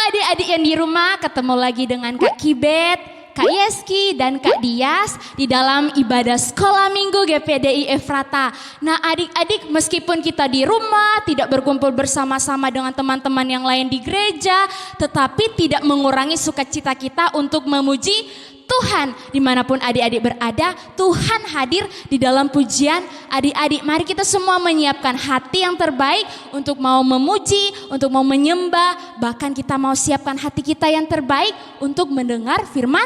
Adik-adik yang di rumah, ketemu lagi dengan Kak Kibet, Kak Yeski, dan Kak Dias di dalam ibadah sekolah minggu GPDI Efrata. Nah adik-adik, meskipun kita di rumah tidak berkumpul bersama-sama dengan teman-teman yang lain di gereja, tetapi tidak mengurangi sukacita kita untuk memuji Tuhan. Dimanapun adik-adik berada, Tuhan hadir di dalam pujian adik-adik. Mari kita semua menyiapkan hati yang terbaik untuk mau memuji, untuk mau menyembah. Bahkan kita mau siapkan hati kita yang terbaik untuk mendengar firman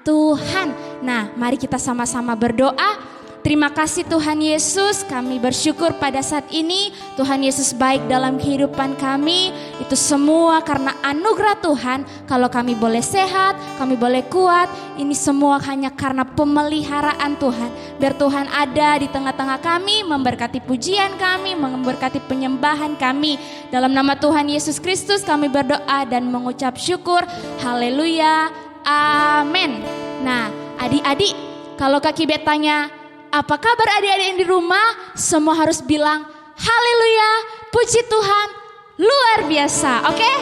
Tuhan. Nah, mari kita sama-sama berdoa. Terima kasih Tuhan Yesus, kami bersyukur pada saat ini Tuhan Yesus baik dalam kehidupan kami. Itu semua karena anugerah Tuhan. Kalau kami boleh sehat, kami boleh kuat, ini semua hanya karena pemeliharaan Tuhan. Biar Tuhan ada di tengah-tengah kami, memberkati pujian kami, memberkati penyembahan kami. Dalam nama Tuhan Yesus Kristus kami berdoa dan mengucap syukur. Haleluya, amin. Nah adik-adik, kalau Kak Kibet tanya, apa kabar adik-adik yang di rumah? Semua harus bilang haleluya, puji Tuhan, luar biasa, oke?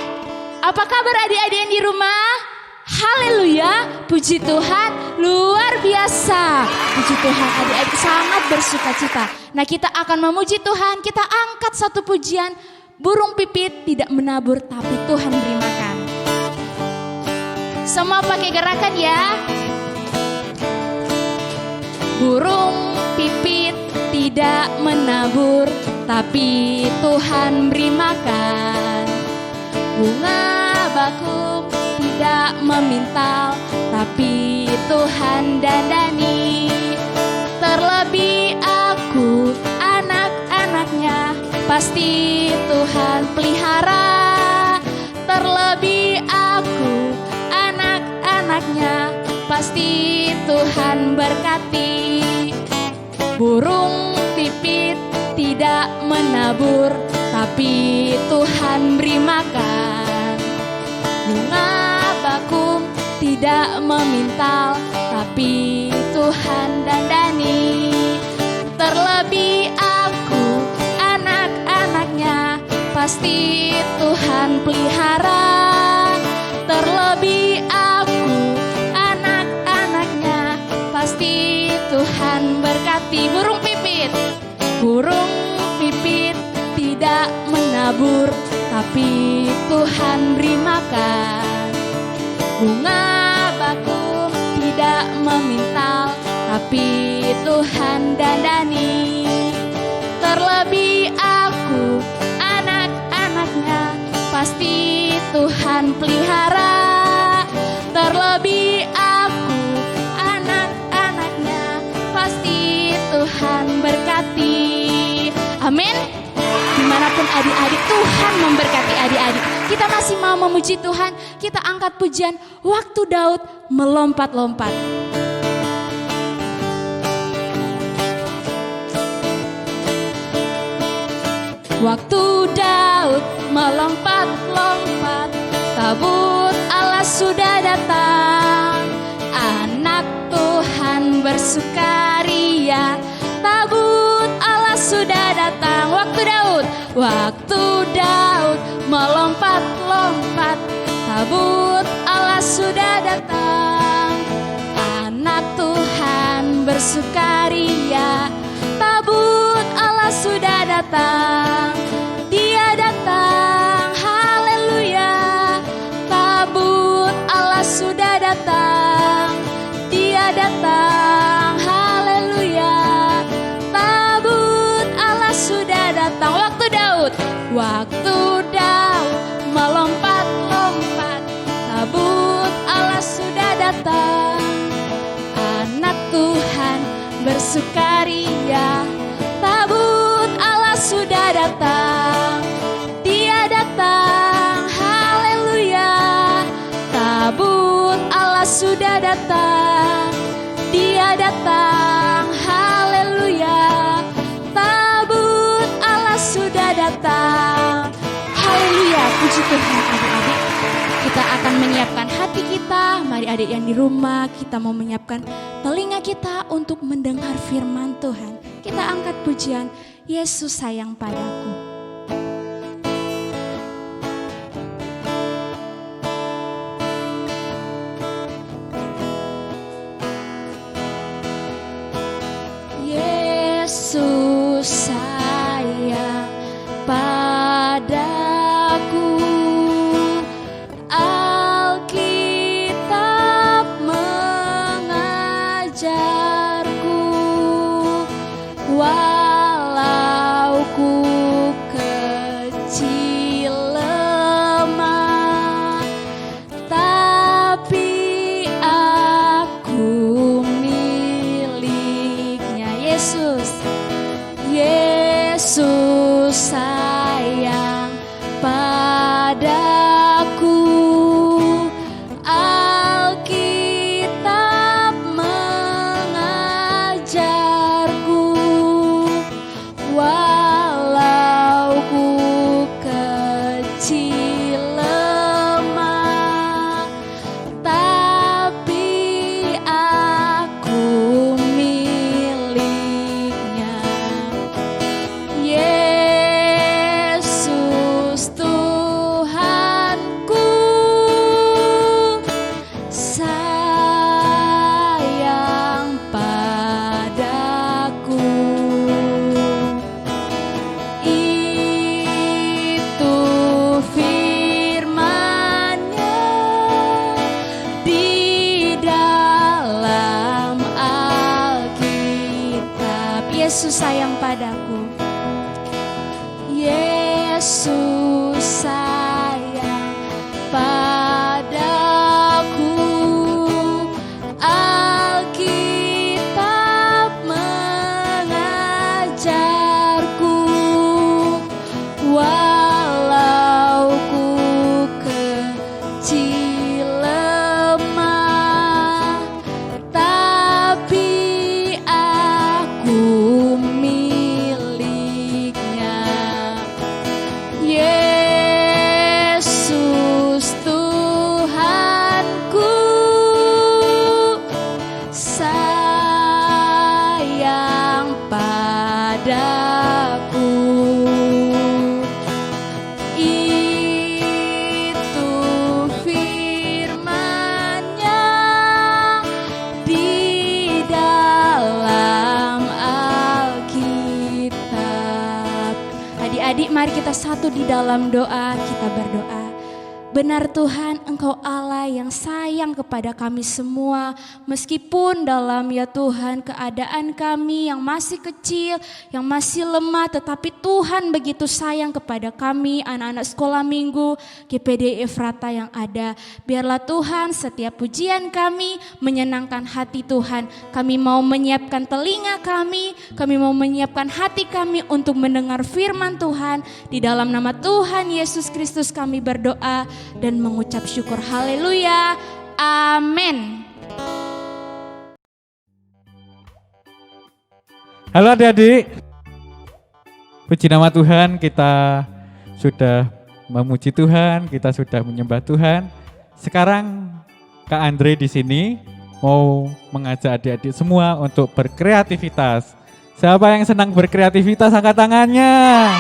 Apa kabar adik-adik yang di rumah? Haleluya, puji Tuhan, luar biasa. Puji Tuhan, adik-adik sangat bersukacita. Nah kita akan memuji Tuhan, kita angkat satu pujian. Burung pipit tidak menabur tapi Tuhan beri makan. Semua pakai gerakan ya. Burung pipit tidak menabur, tapi Tuhan beri makan. Bunga bakung tidak memintal, tapi Tuhan dandani. Terlebih aku, anak-anaknya, pasti Tuhan pelihara. Terlebih aku, anak-anaknya, pasti Tuhan berkati. Burung pipit tidak menabur, tapi Tuhan beri makan. Bunga bakung tidak memintal, tapi Tuhan dandani. Terlebih aku, anak-anaknya, pasti Tuhan pelihara. Terlebih aku, anak-anaknya, pasti Tuhan berkati. Burung pipit tidak menabur, tapi Tuhan beri makan. Bunga bakung tidak memintal, tapi Tuhan dandani. Terlebih aku, anak-anaknya, pasti Tuhan pelihara. Terlebih aku, anak-anaknya, pasti Tuhan berkati. Amin. Dimanapun adik-adik, Tuhan memberkati adik-adik. Kita masih mau memuji Tuhan. Kita angkat pujian waktu Daud melompat-lompat. Waktu Daud melompat-lompat, tabut Allah sudah datang. Anak Tuhan bersukaria, tabut Allah sudah datang. Waktu Daud melompat-lompat, tabut Allah sudah datang. Anak Tuhan bersukaria, tabut Allah sudah datang. Dia datang, haleluya. Tabut Allah sudah datang. Dia datang, haleluya. Tabut Allah sudah datang. Waktu Daud melompat-lompat, tabut Allah sudah datang. Anak Tuhan bersukaria, tabut Allah sudah datang. Dia datang, haleluya. Tabut Allah sudah datang. Dia datang, haleluya. Tabut Allah sudah datang. Haleluya, puji Tuhan adik-adik. kita akan menyiapkan hati kita. Mari adik yang di rumah, kita mau menyiapkan telinga kita untuk mendengar firman Tuhan. Kita angkat pujian, Yesus sayang padaku. Yesus sayang padaku, Alkitab mengajarku, walau ku kecil lemah, tapi aku miliknya. Yesus sayang padaku, Alkitab mengajarku, walau ku kecil lemah, tapi aku miliknya. Yesus Tuhanku sayang padaku, itu firman-Nya di dalam Alkitab. Yesus sayang padaku, Yesus sayang padaku, Alkitab mengajarku, walau ku kecil lemah, tapi aku miliknya. Yesus Tuhanku sayang padaku, itu firman-Nya di dalam Alkitab. Adik-adik, mari kita satu di dalam doa, kita berdoa. Benar Tuhan, Engkau Allah yang sayang kepada kami semua, meskipun dalam ya Tuhan keadaan kami yang masih kecil, yang masih lemah, tetapi Tuhan begitu sayang kepada kami, anak-anak sekolah minggu GPD Efrata yang ada. Biarlah Tuhan setiap pujian kami menyenangkan hati Tuhan. Kami mau menyiapkan telinga kami mau menyiapkan hati kami untuk mendengar firman Tuhan. Di dalam nama Tuhan Yesus Kristus kami berdoa dan mengucap syukur. Haleluya. Amin. Halo adik-adik. Puji nama Tuhan, kita sudah memuji Tuhan, kita sudah menyembah Tuhan. Sekarang Kak Andre di sini mau mengajak adik-adik semua untuk berkreativitas. Siapa yang senang berkreativitas angkat tangannya.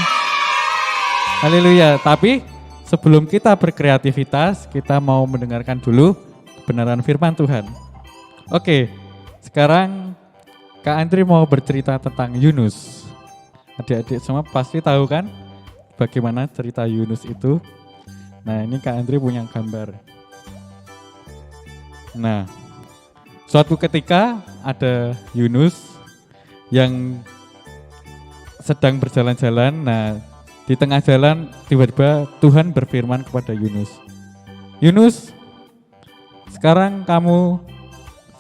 Haleluya. Tapi sebelum kita berkreativitas, kita mau mendengarkan dulu kebenaran firman Tuhan. Oke, sekarang Kak Andri mau bercerita tentang Yunus. Adik-adik semua pasti tahu kan bagaimana cerita Yunus itu. Nah, ini Kak Andri punya gambar. Nah, suatu ketika ada Yunus yang sedang berjalan-jalan. Nah, di tengah jalan tiba-tiba Tuhan berfirman kepada Yunus, Yunus, sekarang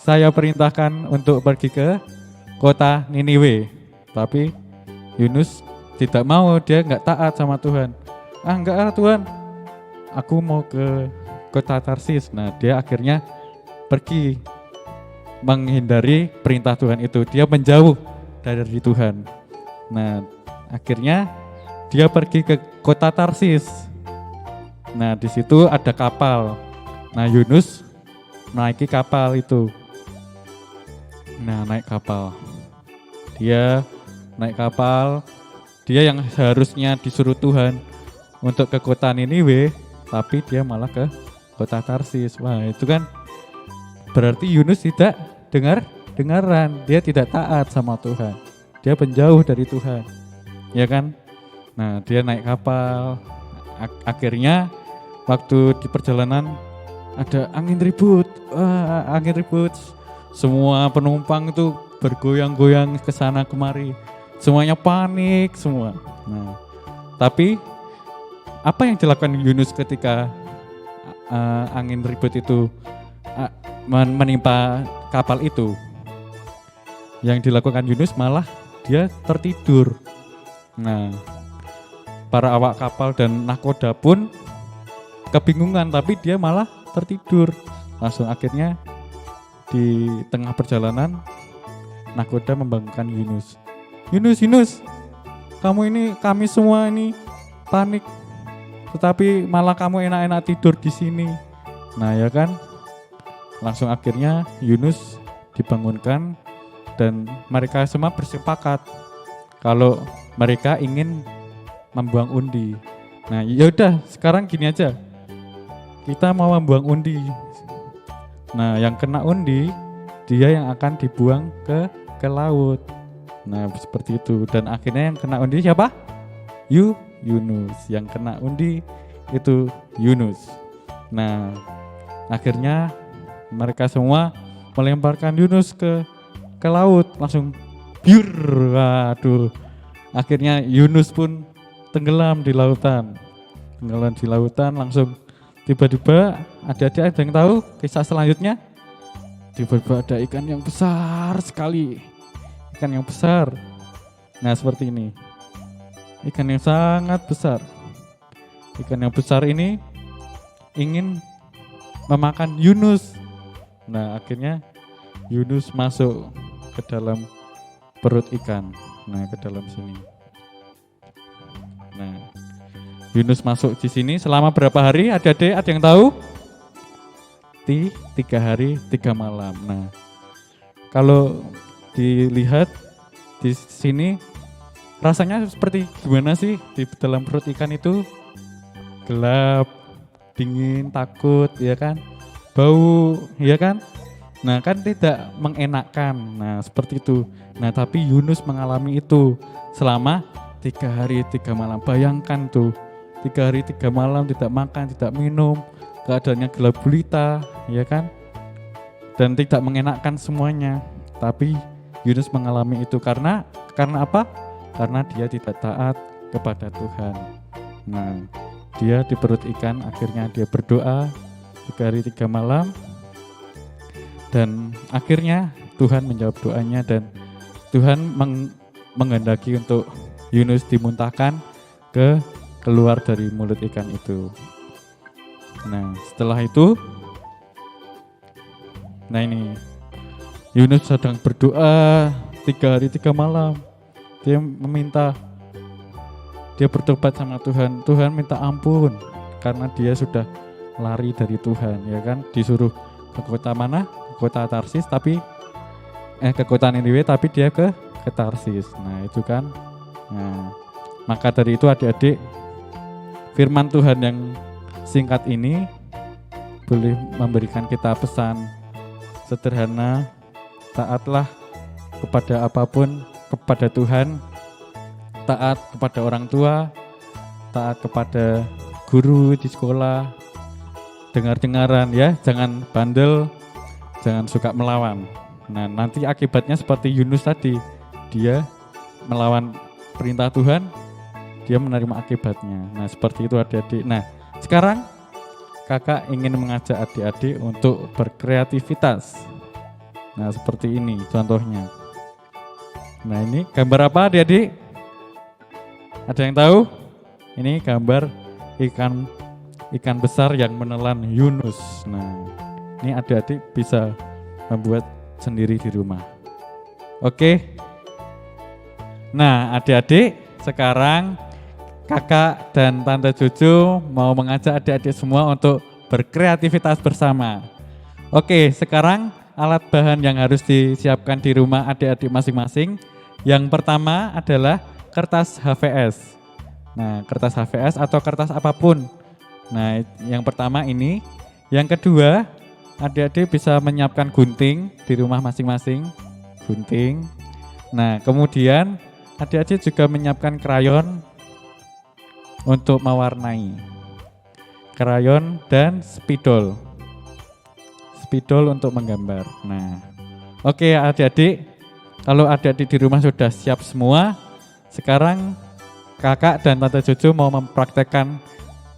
saya perintahkan untuk pergi ke kota Niniwe. Tapi Yunus tidak mau, dia nggak taat sama Tuhan. Enggak Tuhan, aku mau ke kota Tarsis. Nah, dia akhirnya pergi menghindari perintah Tuhan itu. Dia menjauh dari Tuhan. Nah, akhirnya dia pergi ke kota Tarsis. Nah, di situ ada kapal. Nah, Yunus naiki kapal itu. Nah, naik kapal. Dia naik kapal. Dia yang seharusnya disuruh Tuhan untuk ke kota Niniwe, tapi dia malah ke kota Tarsis. Wah, itu kan berarti Yunus tidak dengaran. Dia tidak taat sama Tuhan. Dia penjauh dari Tuhan. Ya kan? Nah, dia naik kapal. Akhirnya waktu di perjalanan ada angin ribut. Semua penumpang itu bergoyang-goyang ke sana kemari. Semuanya panik semua. Nah, tapi apa yang dilakukan Yunus ketika angin ribut itu menimpa kapal itu? Yang dilakukan Yunus malah dia tertidur. Nah, para awak kapal dan nahkoda pun kebingungan, tapi dia malah tertidur. Langsung akhirnya di tengah perjalanan nahkoda membangunkan Yunus. Yunus, kami semua ini panik, tetapi malah kamu enak-enak tidur di sini. Nah, ya kan? Langsung akhirnya Yunus dibangunkan dan mereka semua bersepakat kalau mereka ingin membuang undi. Nah, yaudah sekarang gini aja, kita mau membuang undi. Nah, yang kena undi dia yang akan dibuang ke laut. Nah, seperti itu. Dan akhirnya yang kena undi siapa? Yunus. Yang kena undi itu Yunus. Nah, akhirnya mereka semua melemparkan Yunus ke laut, langsung biur. Waduh. Akhirnya Yunus pun tenggelam di lautan. Langsung tiba-tiba ada yang tahu kisah selanjutnya? Tiba-tiba ada ikan yang besar sekali. Ikan yang besar. Nah, seperti ini. Ikan yang sangat besar. Ikan yang besar ini ingin memakan Yunus. Nah, akhirnya Yunus masuk ke dalam perut ikan. Nah, ke dalam sini. Nah, Yunus masuk di sini selama berapa hari? Adik-adik, ada yang tahu? 3 hari 3 malam. Nah, kalau dilihat di sini rasanya seperti gimana sih di dalam perut ikan itu? Gelap, dingin, takut, ya kan? Bau, ya kan? Nah, kan tidak mengenakkan. Nah, seperti itu. Nah, tapi Yunus mengalami itu selama 3 hari 3 malam. Bayangkan tuh, 3 hari 3 malam tidak makan, tidak minum, keadaannya gelap gulita, ya kan? Dan tidak mengenakkan semuanya. Tapi Yunus mengalami itu karena apa? Karena dia tidak taat kepada Tuhan. Nah, dia di perut ikan, akhirnya dia berdoa 3 hari 3 malam. Dan akhirnya Tuhan menjawab doanya dan Tuhan menghendaki untuk Yunus dimuntahkan keluar dari mulut ikan itu. Nah, setelah itu, nah ini Yunus sedang berdoa 3 hari 3 malam. Dia meminta, dia bertobat sama Tuhan. Tuhan minta ampun karena dia sudah lari dari Tuhan, ya kan? Disuruh ke kota mana? Kota Tarsis, tapi ke kota Niniwe, tapi dia ke Tarsis. Nah, itu kan. Nah, maka dari itu adik-adik, firman Tuhan yang singkat ini boleh memberikan kita pesan sederhana: taatlah kepada apapun, kepada Tuhan, taat kepada orang tua, taat kepada guru di sekolah, dengar-dengaran ya, jangan bandel, jangan suka melawan. Nah, nanti akibatnya seperti Yunus tadi, dia melawan perintah Tuhan, dia menerima akibatnya. Nah, seperti itu adik-adik. Nah, sekarang kakak ingin mengajak adik-adik untuk berkreativitas. Nah, seperti ini contohnya. Nah, ini gambar apa adik-adik? Ada yang tahu? Ini gambar ikan besar yang menelan Yunus. Nah, ini adik-adik bisa membuat sendiri di rumah. Oke. Nah, adik-adik, sekarang kakak dan tante Cucu mau mengajak adik-adik semua untuk berkreativitas bersama. Oke, sekarang alat bahan yang harus disiapkan di rumah adik-adik masing-masing. Yang pertama adalah kertas HVS. Nah, kertas HVS atau kertas apapun. Nah, yang pertama ini. Yang kedua, adik-adik bisa menyiapkan gunting di rumah masing-masing. Gunting. Nah, kemudian adik-adik juga menyiapkan krayon untuk mewarnai. Krayon dan spidol. Spidol untuk menggambar. Nah, oke adik-adik, kalau adik-adik di rumah sudah siap semua, sekarang kakak dan tante Jojo mau mempraktekkan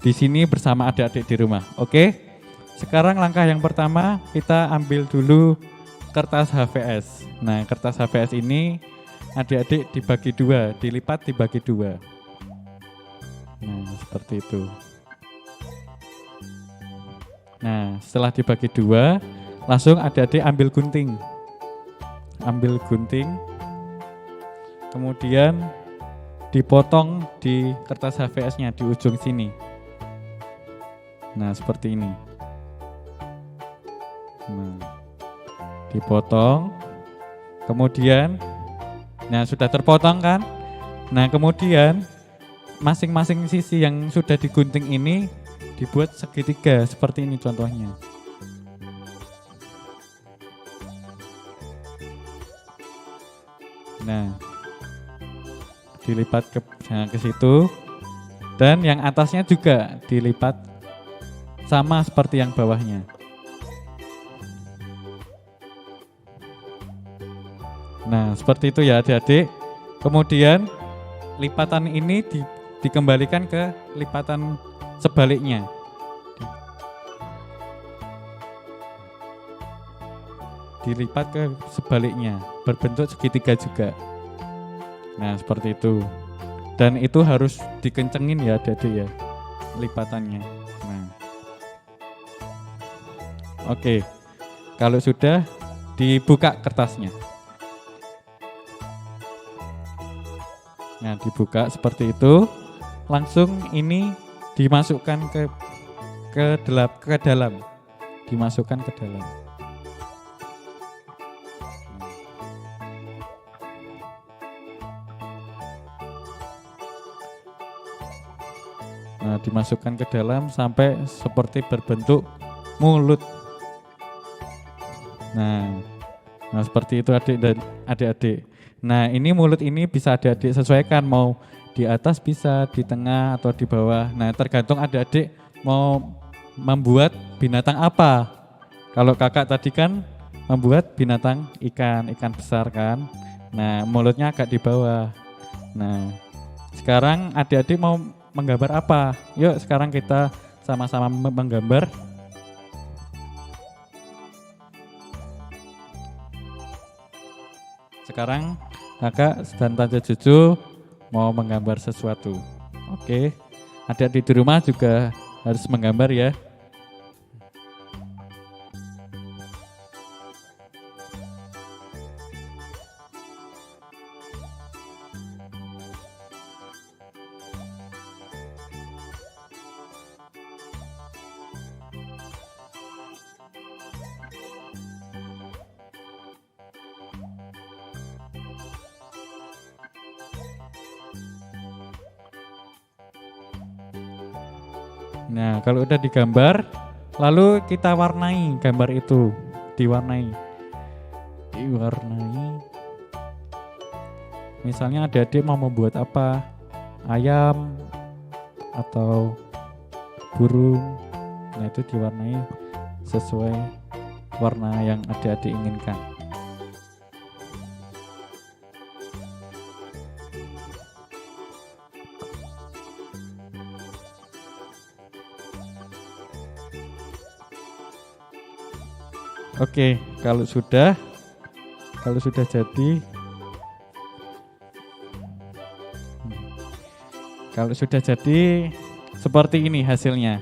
di sini bersama adik-adik di rumah. Oke? Sekarang langkah yang pertama kita ambil dulu kertas HVS. Nah, kertas HVS ini adik-adik dibagi dua, dilipat dibagi dua. Nah, seperti itu. Nah, setelah dibagi dua, langsung adik-adik ambil gunting. Ambil gunting, kemudian dipotong di kertas HVS-nya di ujung sini. Nah, seperti ini. Nah, dipotong, kemudian, nah sudah terpotong kan? Nah, kemudian masing-masing sisi yang sudah digunting ini dibuat segitiga seperti ini contohnya. Nah, dilipat ke situ, dan yang atasnya juga dilipat sama seperti yang bawahnya. Nah, seperti itu ya adik-adik. Kemudian lipatan ini dikembalikan ke lipatan sebaliknya. Dilipat ke sebaliknya, berbentuk segitiga juga. Nah, seperti itu. Dan itu harus dikencengin ya adik-adik ya, lipatannya. Nah, oke. Kalau sudah, dibuka kertasnya. Nah, dibuka seperti itu. Langsung ini dimasukkan ke dalam. Dimasukkan ke dalam. Nah, dimasukkan ke dalam sampai seperti berbentuk mulut. Nah, seperti itu adik-adik. Nah, ini mulut ini bisa adik-adik sesuaikan, mau di atas bisa, di tengah atau di bawah. Nah, tergantung adik-adik mau membuat binatang apa. Kalau kakak tadi kan membuat binatang ikan besar kan. Nah, mulutnya agak di bawah. Nah, sekarang adik-adik mau menggambar apa? Yuk sekarang kita sama-sama menggambar. Sekarang kakak dan tante Jojo mau menggambar sesuatu. Oke, adik-adik di rumah juga harus menggambar ya. Nah, kalau udah digambar, lalu kita warnai gambar itu, diwarnai. Misalnya adik-adik mau membuat apa? Ayam atau burung. Nah, itu diwarnai sesuai warna yang adik-adik inginkan. Oke, kalau sudah jadi seperti ini hasilnya.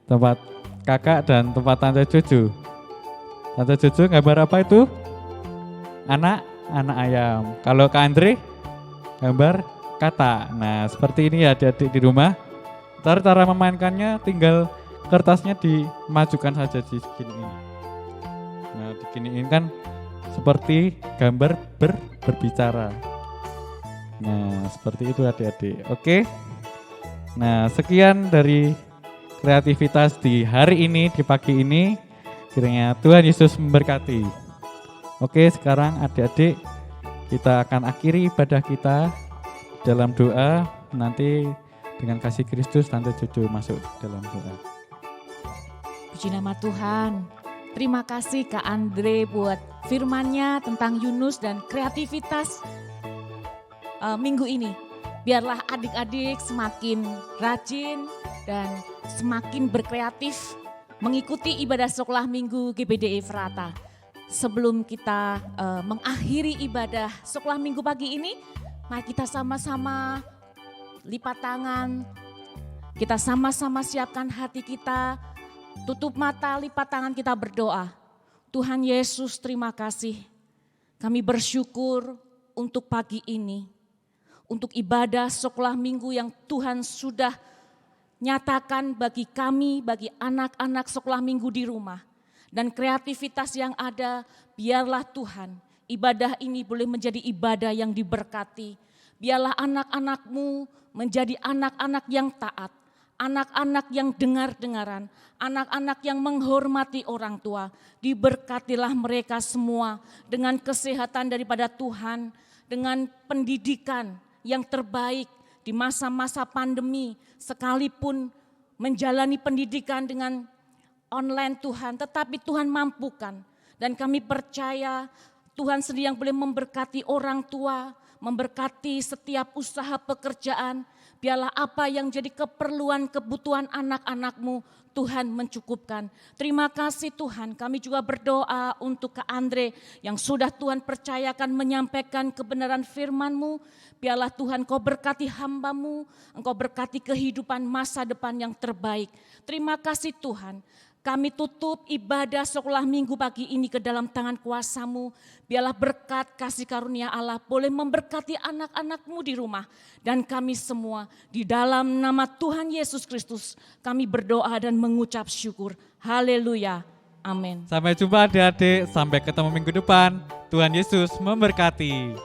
Tempat kakak dan tempat tante Jojo. Tante Jojo gambar apa itu? Anak ayam. Kalau Kak Andre gambar kata. Nah, seperti ini ya adik-adik di rumah. Ntar cara memainkannya tinggal kertasnya dimajukan saja di sini. Nah, diginiin kan seperti gambar berbicara. Nah, seperti itu adik-adik. Oke. Nah, sekian dari kreativitas di hari ini, di pagi ini. Kiranya Tuhan Yesus memberkati. Oke, sekarang adik-adik kita akan akhiri ibadah kita dalam doa. Nanti dengan kasih Kristus Tante Jojo masuk dalam doa. Puji nama Tuhan. Terima kasih Kak Andre buat firman-Nya tentang Yunus dan kreativitas minggu ini. Biarlah adik-adik semakin rajin dan semakin berkreatif mengikuti ibadah sekolah minggu GPD Efrata. Sebelum kita mengakhiri ibadah sekolah minggu pagi ini, mari kita sama-sama lipat tangan, kita sama-sama siapkan hati kita, tutup mata, lipat tangan, kita berdoa. Tuhan Yesus, terima kasih. Kami bersyukur untuk pagi ini, untuk ibadah sekolah minggu yang Tuhan sudah nyatakan bagi kami, bagi anak-anak sekolah minggu di rumah. Dan kreativitas yang ada, biarlah Tuhan ibadah ini boleh menjadi ibadah yang diberkati. Biarlah anak-anak-Mu menjadi anak-anak yang taat, anak-anak yang dengar-dengaran, anak-anak yang menghormati orang tua. Diberkatilah mereka semua dengan kesehatan daripada Tuhan, dengan pendidikan yang terbaik di masa-masa pandemi, sekalipun menjalani pendidikan dengan online Tuhan, tetapi Tuhan mampukan. Dan kami percaya Tuhan sendiri yang boleh memberkati orang tua, memberkati setiap usaha pekerjaan. Biarlah apa yang jadi keperluan, kebutuhan anak-anak-Mu, Tuhan mencukupkan. Terima kasih Tuhan, kami juga berdoa untuk Kak Andre yang sudah Tuhan percayakan menyampaikan kebenaran firman-Mu. Biarlah Tuhan Kau berkati hamba-Mu, Engkau berkati kehidupan masa depan yang terbaik. Terima kasih Tuhan. Kami tutup ibadah sekolah minggu pagi ini ke dalam tangan kuasa-Mu. Biarlah berkat kasih karunia Allah boleh memberkati anak-anak-Mu di rumah. Dan kami semua di dalam nama Tuhan Yesus Kristus kami berdoa dan mengucap syukur. Haleluya. Amin. Sampai jumpa adik-adik, sampai ketemu minggu depan. Tuhan Yesus memberkati.